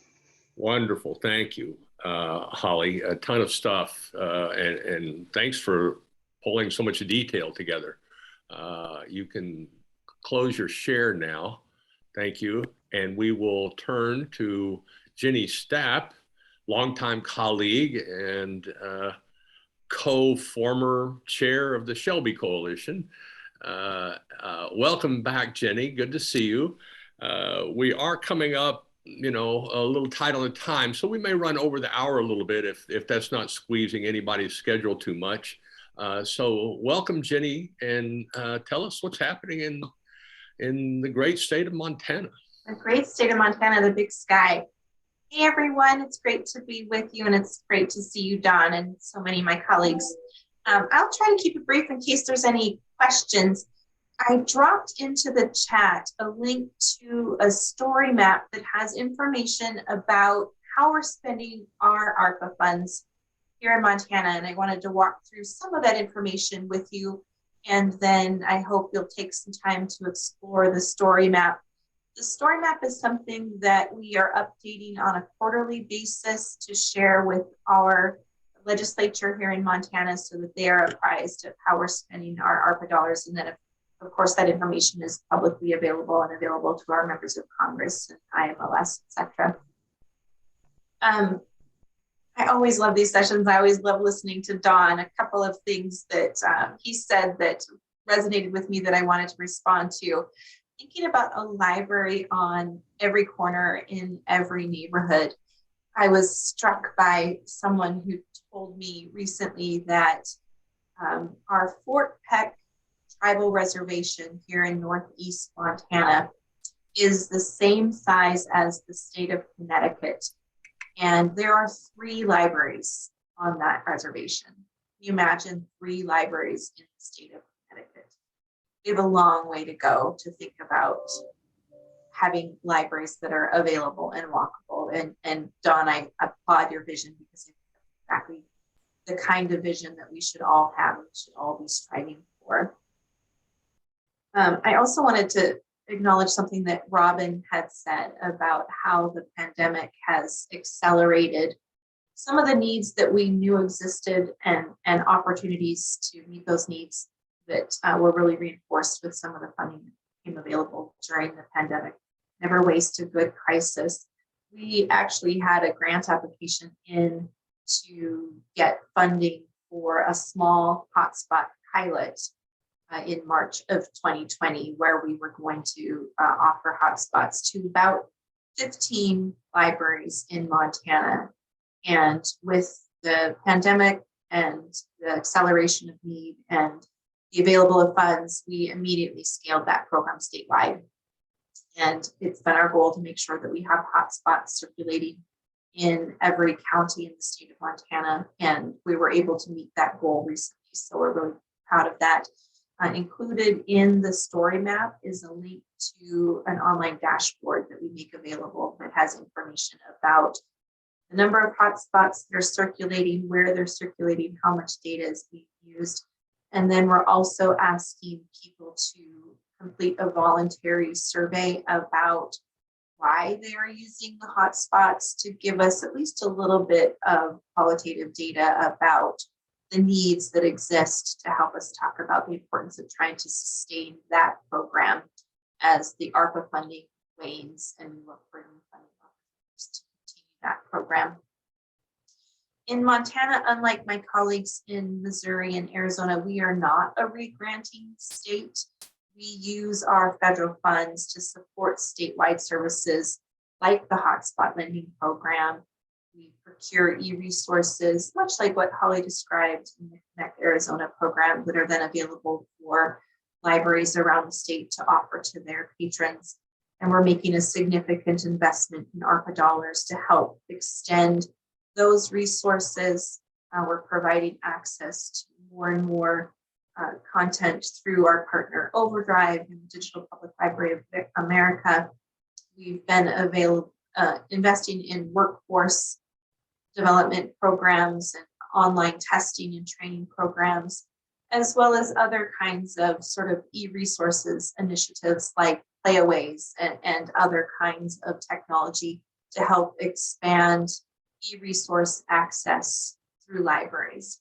Wonderful. Thank you, Holly. A ton of stuff. And thanks for pulling so much detail together. You can close your share now. Thank you. And we will turn to Jennie Stapp, longtime colleague and former chair of the Shelby Coalition. Welcome back, Jennie. Good to see you. We are coming up, a little tight on the time, so we may run over the hour a little bit if that's not squeezing anybody's schedule too much. So welcome, Jennie, and tell us what's happening in the great state of Montana. The great state of Montana, the big sky. Hey everyone, it's great to be with you, and it's great to see you, Don, and so many of my colleagues. I'll try to keep it brief in case there's any questions. I dropped into the chat a link to a story map that has information about how we're spending our ARPA funds here in Montana, and I wanted to walk through some of that information with you, and then I hope you'll take some time to explore the story map. The story map is something that we are updating on a quarterly basis to share with our legislature here in Montana so that they are apprised of how we're spending our ARPA dollars. And then, of course, that information is publicly available and available to our members of Congress and IMLS, etc. I always love these sessions. I always love listening to Don. A couple of things that he said that resonated with me that I wanted to respond to. Thinking about a library on every corner in every neighborhood, I was struck by someone who told me recently that our Fort Peck tribal reservation here in Northeast Montana is the same size as the state of Connecticut. And there are 3 libraries on that reservation. Can you imagine 3 libraries in the state of Connecticut? We have a long way to go to think about having libraries that are available and walkable. And Don, I applaud your vision because it's exactly the kind of vision that we should all have and should all be striving for. I also wanted to acknowledge something that Robin had said about how the pandemic has accelerated some of the needs that we knew existed and opportunities to meet those needs that were really reinforced with some of the funding that became available during the pandemic. Never Waste a Good crisis. We actually had a grant application in to get funding for a small hotspot pilot in March of 2020, where we were going to offer hotspots to about 15 libraries in Montana. And with the pandemic and the acceleration of need and the available of funds, we immediately scaled that program statewide. And it's been our goal to make sure that we have hotspots circulating in every county in the state of Montana. And we were able to meet that goal recently. So we're really proud of that. Included in the story map is a link to an online dashboard that we make available that has information about the number of hotspots that are circulating, where they're circulating, how much data is being used. And then we're also asking people to complete a voluntary survey about why they are using the hotspots to give us at least a little bit of qualitative data about the needs that exist to help us talk about the importance of trying to sustain that program as the ARPA funding wanes and we look for new funding opportunities to continue that program. In Montana, unlike my colleagues in Missouri and Arizona, we are not a re-granting state. We use our federal funds to support statewide services like the hotspot lending program. We procure e-resources, much like what Holly described in the Connect Arizona program, that are then available for libraries around the state to offer to their patrons. And we're making a significant investment in ARPA dollars to help extend those resources. We're providing access to more and more content through our partner Overdrive and the Digital Public Library of America. We've been investing in workforce development programs and online testing and training programs, as well as other kinds of sort of e-resources initiatives like playaways and other kinds of technology to help expand e-resource access through libraries.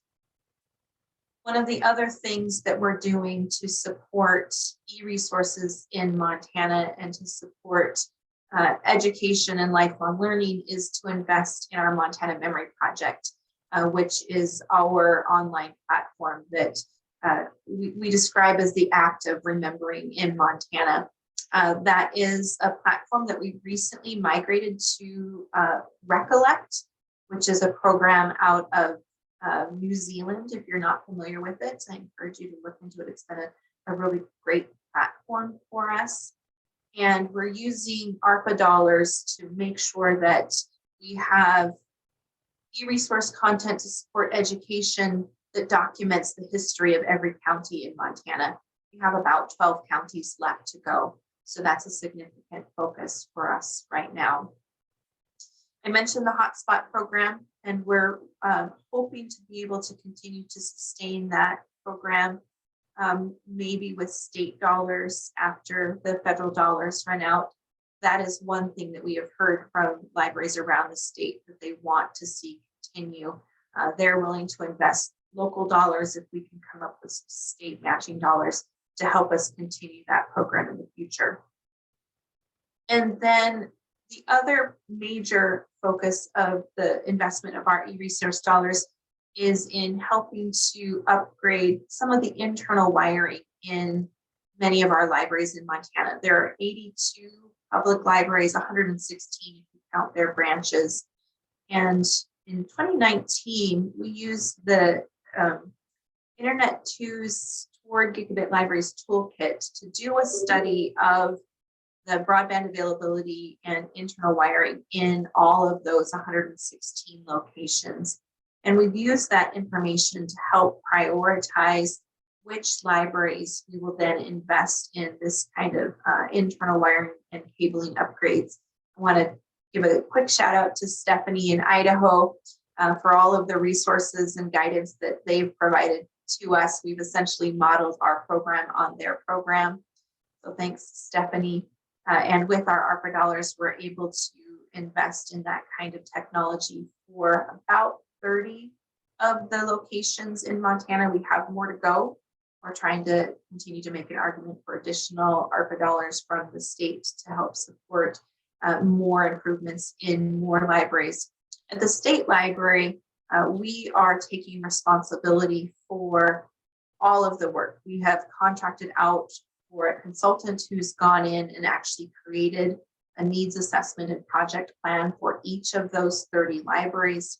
One of the other things that we're doing to support e-resources in Montana and to support education and lifelong learning is to invest in our Montana Memory Project, which is our online platform that we describe as the act of remembering in Montana. That is a platform that we recently migrated to Recollect, which is a program out of New Zealand. If you're not familiar with it, I encourage you to look into it. It's been a really great platform for us. And we're using ARPA dollars to make sure that we have e-resource content to support education that documents the history of every county in Montana. We have about 12 counties left to go. So that's a significant focus for us right now. I mentioned the hotspot program, and we're hoping to be able to continue to sustain that program, maybe with state dollars after the federal dollars run out. That is one thing that we have heard from libraries around the state that they want to see continue. They're willing to invest local dollars if we can come up with state matching dollars to help us continue that program in the future. And then the other major focus of the investment of our e-resource dollars is in helping to upgrade some of the internal wiring in many of our libraries in Montana. There are 82 public libraries, 116 if you count their branches. And in 2019, we used the Internet 2's Toward Gigabit Libraries Toolkit to do a study of the broadband availability and internal wiring in all of those 116 locations. And we've used that information to help prioritize which libraries we will then invest in this kind of internal wiring and cabling upgrades. I want to give a quick shout out to Stephanie in Idaho for all of the resources and guidance that they've provided to us. We've essentially modeled our program on their program. So thanks, Stephanie. And with our ARPA dollars, we're able to invest in that kind of technology for about 30 of the locations in Montana. We have more to go. we're trying to continue to make an argument for additional ARPA dollars from the state to help support more improvements in more libraries. At the state library, we are taking responsibility for all of the work. We have contracted out for a consultant who's gone in and actually created a needs assessment and project plan for each of those 30 libraries.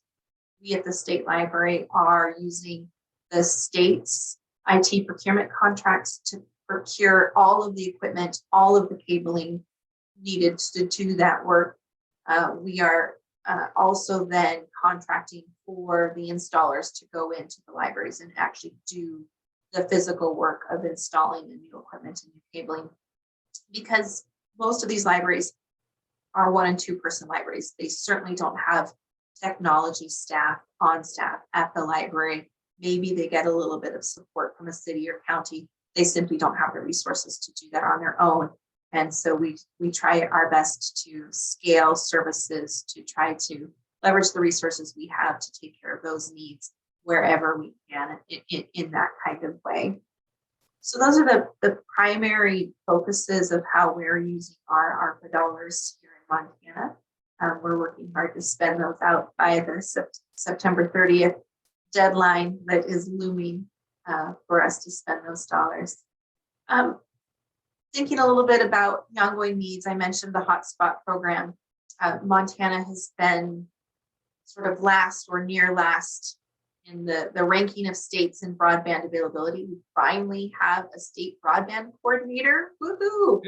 We at the state library are using the state's IT procurement contracts to procure all of the equipment, all of the cabling needed to do that work. We are also then contracting for the installers to go into the libraries and actually do the physical work of installing the new equipment and new cabling. Because most of these libraries are 1 and 2 person libraries. They certainly don't have technology staff on staff at the library. Maybe they get a little bit of support from a city or county. They simply don't have the resources to do that on their own. And so we try our best to scale services to try to leverage the resources we have to take care of those needs wherever we can in that kind of way. So those are the primary focuses of how we're using our ARPA dollars here in Montana. We're working hard to spend those out by the September 30th deadline that is looming for us to spend those dollars. Thinking a little bit about the ongoing needs, I mentioned the Hotspot program. Montana has been sort of last or near last in the ranking of states in broadband availability. We finally have a state broadband coordinator. Woohoo!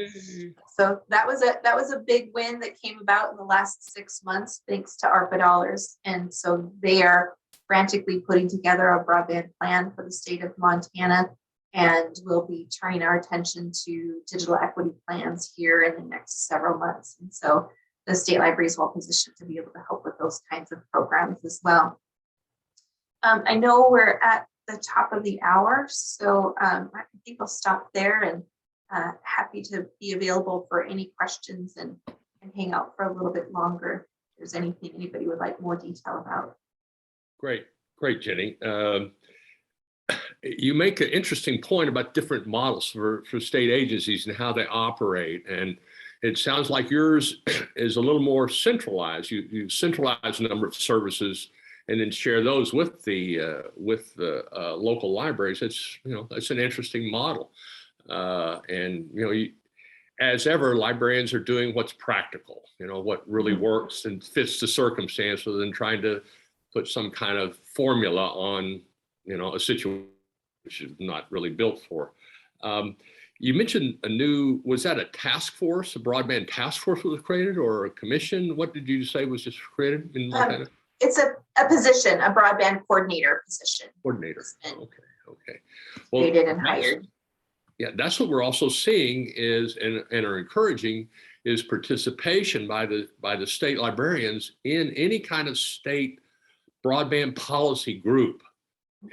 So that was a big win that came about in the last 6 months thanks to ARPA dollars. And so they are frantically putting together a broadband plan for the state of Montana, and we'll be turning our attention to digital equity plans here in the next several months. And so the state library is well positioned to be able to help with those kinds of programs as well. I know we're at the top of the hour, so I think I'll stop there, and happy to be available for any questions and hang out for a little bit longer if there's anything anybody would like more detail about. Great, Jenny. You make an interesting point about different models for state agencies and how they operate. And it sounds like yours is a little more centralized. You centralize a number of services and then share those with the local libraries. It's an interesting model. And as ever, librarians are doing what's practical, what really works and fits the circumstance, rather than trying to put some kind of formula on, a situation which is not really built for. You mentioned was that a task force, a broadband task force was created, or a commission? What did you say was just created in Montana? It's a position, a broadband coordinator position. Coordinator, okay. Well, created and hired. Yeah, that's what we're also seeing is, and are encouraging, is participation by the state librarians in any kind of state broadband policy group,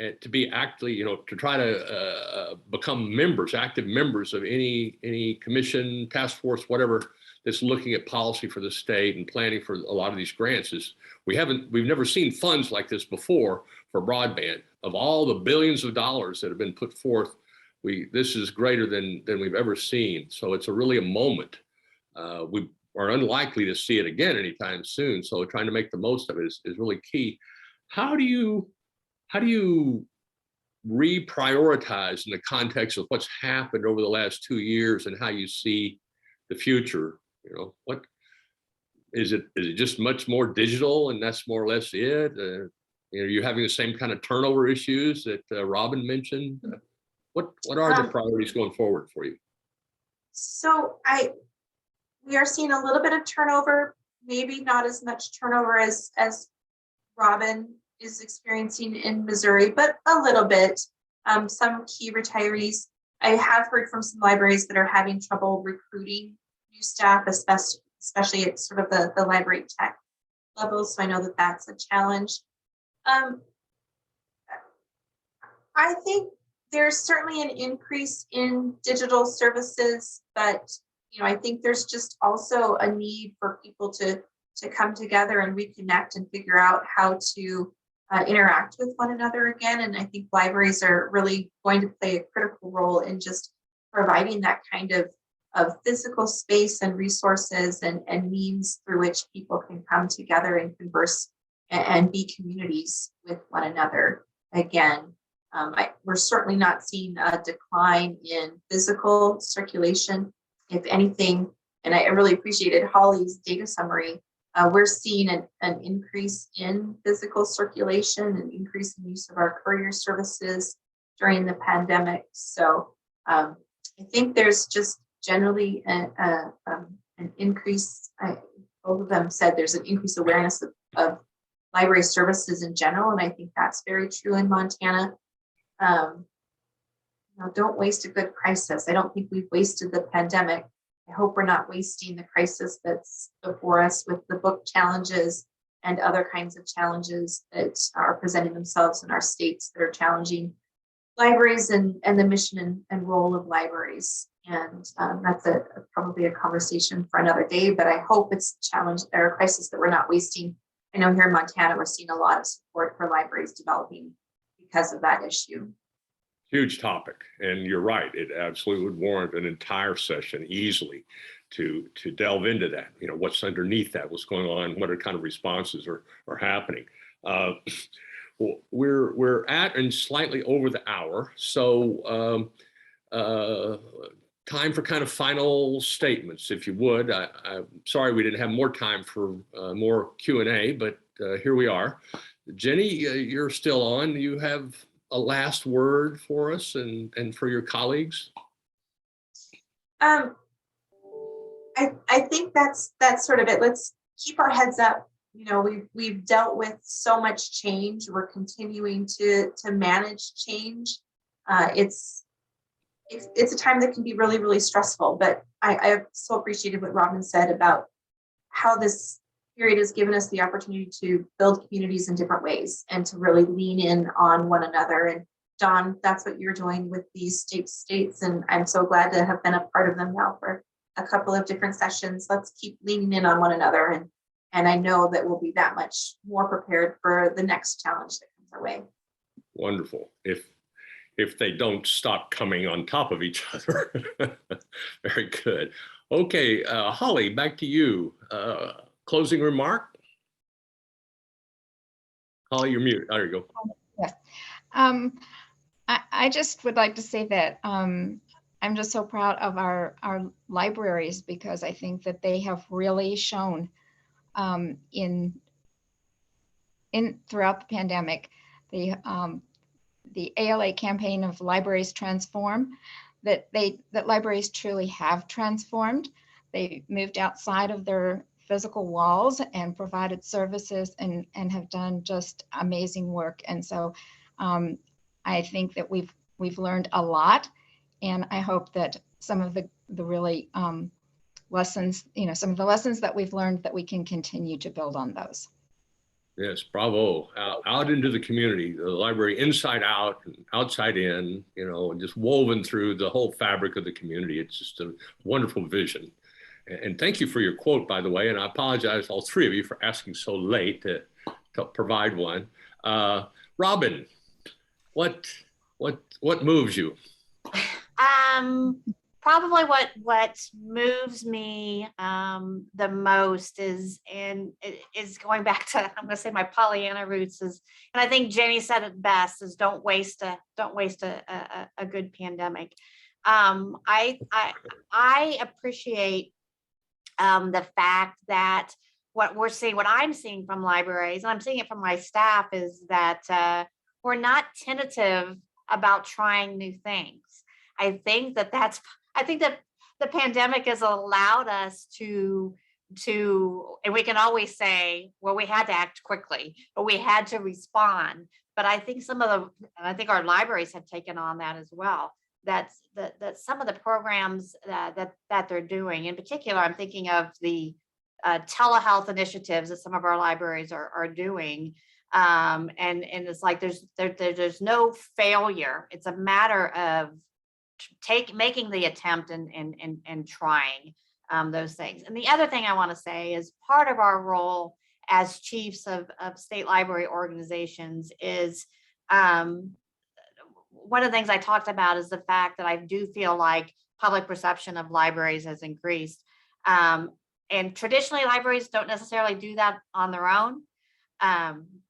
and to be actually, to try to become active members of any commission, task force, whatever, that's looking at policy for the state and planning for a lot of these grants. We've never seen funds like this before for broadband. Of all the billions of dollars that have been put forth, this is greater than we've ever seen. So it's really a moment. We are unlikely to see it again anytime soon. So trying to make the most of it is really key. How do you reprioritize in the context of what's happened over the last 2 years and how you see the future? What is it? Is it just much more digital and that's more or less it? You're having the same kind of turnover issues that Robin mentioned. What are the priorities going forward for you? So we are seeing a little bit of turnover, maybe not as much turnover as Robin is experiencing in Missouri, but a little bit. Some key retirees. I have heard from some libraries that are having trouble recruiting new staff, especially at sort of the library tech level. So I know that that's a challenge. I think there's certainly an increase in digital services, but I think there's just also a need for people to come together and reconnect and figure out how to interact with one another again. And I think libraries are really going to play a critical role in just providing that kind of physical space and resources and means through which people can come together and converse and be communities with one another again. We're certainly not seeing a decline in physical circulation. If anything, and I really appreciated Holly's data summary, we're seeing an increase in physical circulation, an increase in use of our courier services during the pandemic. So I think there's just generally an increase. Both of them said there's an increased awareness of library services in general, and I think that's very true in Montana. Don't waste a good crisis. I don't think we've wasted the pandemic. I hope we're not wasting the crisis that's before us with the book challenges and other kinds of challenges that are presenting themselves in our states that are challenging libraries and the mission and role of libraries. And that's probably a conversation for another day, but I hope it's a challenge or a crisis that we're not wasting. I know here in Montana, we're seeing a lot of support for libraries developing because of that issue. Huge topic, and you're right. It absolutely would warrant an entire session easily to delve into that. What's underneath that, what's going on, what are kind of responses are happening. We're at and slightly over the hour, so time for kind of final statements, if you would. I'm sorry we didn't have more time for more Q&A, but here we are. Jennie, you're still on. You have a last word for us and for your colleagues? I think that's sort of it. Let's keep our heads up. We've dealt with so much change. We're continuing to manage change. It's a time that can be really, really stressful, but I so appreciated what Robin said about how this period has given us the opportunity to build communities in different ways and to really lean in on one another. And Don, that's what you're doing with these states. And I'm so glad to have been a part of them now for a couple of different sessions. Let's keep leaning in on one another. And I know that we'll be that much more prepared for the next challenge that comes our way. Wonderful. If they don't stop coming on top of each other. Very good. Okay, Holly, back to you. Closing remark? Holly, you're mute. There you go. Yes. I just would like to say that I'm just so proud of our libraries, because I think that they have really shown in throughout the pandemic, the ALA campaign of Libraries Transform, that libraries truly have transformed. They moved outside of their physical walls and provided services and have done just amazing work. And so I think that we've learned a lot, and I hope that some of the really lessons, some of the lessons that we've learned, that we can continue to build on those. Yes, bravo. Out into the community, the library inside out and outside in, and just woven through the whole fabric of the community. It's just a wonderful vision. And thank you for your quote, by the way. And I apologize, all three of you, for asking so late to provide one. Robin, what moves you? Probably what moves me the most is going back to, I'm going to say, my Pollyanna roots and I think Jennie said it best, is don't waste a good pandemic. I appreciate the fact that what I'm seeing from libraries, and I'm seeing it from my staff, is that we're not tentative about trying new things. I think that the pandemic has allowed us to, and we can always say, well, we had to act quickly, but we had to respond. But I think I think our libraries have taken on that as well. That some of the programs that they're doing, in particular, I'm thinking of the telehealth initiatives that some of our libraries are doing. And it's like there's no failure. It's a matter of making the attempt and trying those things. And the other thing I want to say is, part of our role as chiefs of state library organizations is, one of the things I talked about is the fact that I do feel like public perception of libraries has increased. And traditionally, libraries don't necessarily do that on their own.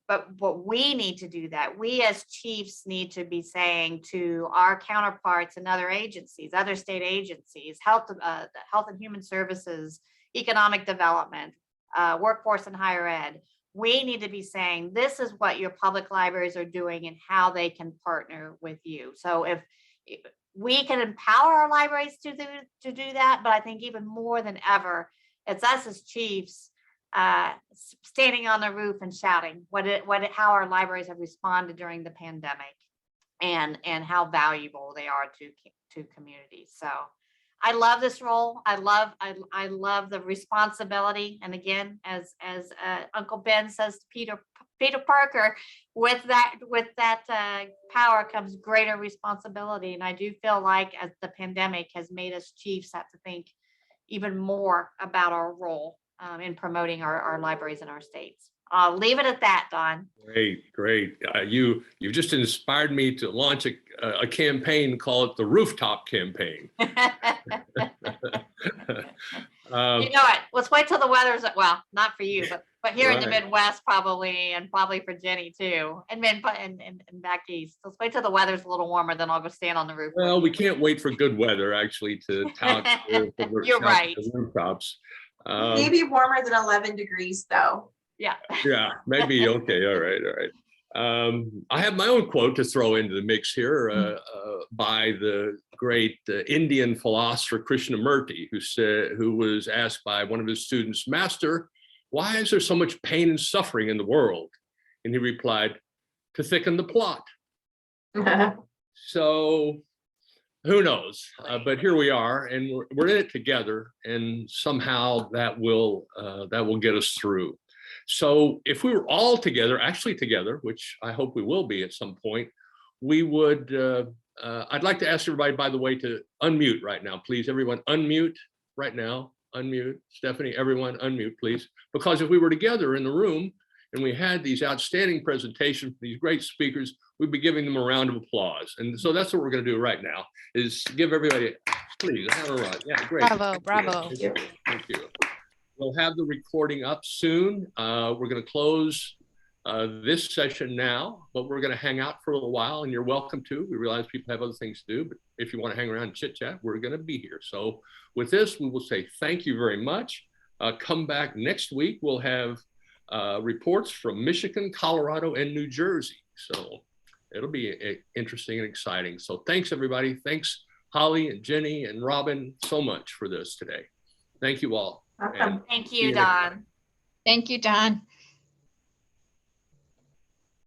But we need to do that. We as chiefs need to be saying to our counterparts in other agencies, other state agencies, health and human services, economic development, workforce and higher ed. We need to be saying, this is what your public libraries are doing and how they can partner with you. So if we can empower our libraries to do that, but I think even more than ever, it's us as chiefs standing on the roof and shouting how our libraries have responded during the pandemic and how valuable they are to communities. So I love this role. I love the responsibility. And again, as Uncle Ben says to Peter Parker, with that power comes greater responsibility. And I do feel like as the pandemic has made us chiefs have to think even more about our role in promoting our libraries in our states. I'll leave it at that, Don. Great. You've just inspired me to launch a campaign, call it the Rooftop Campaign. You know it. Let's wait till the weather's, well, not for you, but here in the Right. Midwest probably, and probably for Jenny too, and back east. Let's wait till the weather's a little warmer, then I'll go stand on the roof. Well, we can't wait for good weather actually to tout You're right. the rooftops. Maybe warmer than 11 degrees though. Yeah. Yeah, maybe. Okay. All right. I have my own quote to throw into the mix here by the great Indian philosopher Krishnamurti, who was asked by one of his students, "Master, why is there so much pain and suffering in the world?" And he replied, "To thicken the plot." So who knows? But here we are, and we're in it together, and somehow that will get us through. So if we were all together, actually together, which I hope we will be at some point, we would, I'd like to ask everybody, by the way, to unmute right now, please. Everyone unmute right now, unmute. Stephanie, everyone unmute, please. Because if we were together in the room and we had these outstanding presentations, these great speakers, we'd be giving them a round of applause. And so that's what we're gonna do right now, is give everybody, please, have a round. Yeah, great. Bravo. Thank you. We'll have the recording up soon. We're going to close this session now, but we're going to hang out for a little while, and you're welcome to. We realize people have other things to do, but if you want to hang around and chit chat, we're going to be here. So with this, we will say thank you very much. Come back next week. We'll have reports from Michigan, Colorado, and New Jersey. So it'll be interesting and exciting. So thanks, everybody. Thanks, Holly and Jenny and Robin, so much for this today. Thank you all. Welcome. Thank you, Don. Thank you, Don.